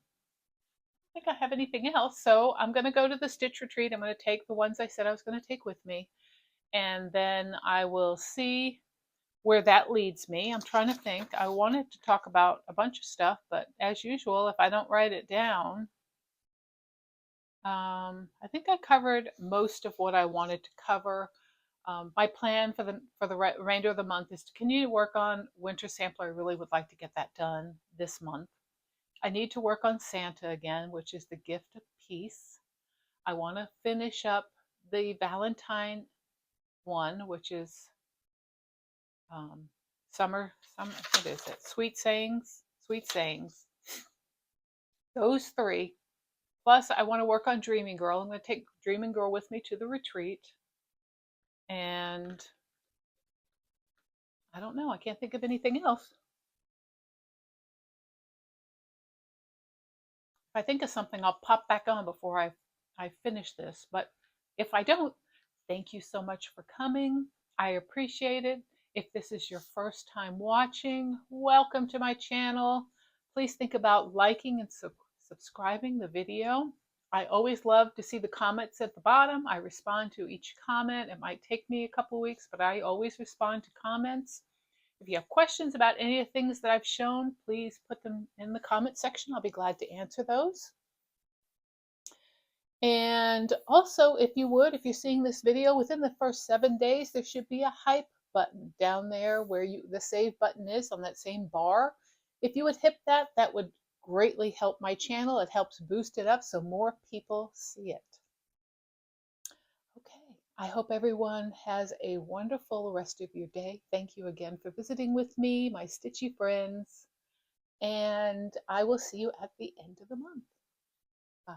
think I have anything else. So I'm going to go to the Stitch Retreat. I'm going to take the ones I said I was going to take with me. And then I will see where that leads me. I'm trying to think. I wanted to talk about a bunch of stuff, but as usual, if I don't write it down, I think I covered most of what I wanted to cover. My plan for the remainder of the month is to continue to work on Winter Sampler. I really would like to get that done this month. I need to work on Santa again, which is the gift of peace. I want to finish up the Valentine one, which is summer. What is it? Sweet sayings. Sweet sayings. Those three. Plus, I want to work on Dreaming Girl. I'm going to take Dreaming Girl with me to the retreat. And I don't know. I can't think of anything else. If I think of something, I'll pop back on before I finish this. But if I don't, thank you so much for coming. I appreciate it. If this is your first time watching, welcome to my channel. Please think about liking and subscribing the video. I always love to see the comments at the bottom. I respond to each comment. It might take me a couple weeks, but I always respond to comments. If you have questions about any of the things that I've shown, please put them in the comment section. I'll be glad to answer those. And also, if you're seeing this video within the first 7 days, there should be a hype button down there where the save button is on that same bar. If you would hit that, that would greatly help my channel. It helps boost it up so more people see it. Okay, I hope everyone has a wonderful rest of your day. Thank you again for visiting with me, my stitchy friends, and I will see you at the end of the month. Bye.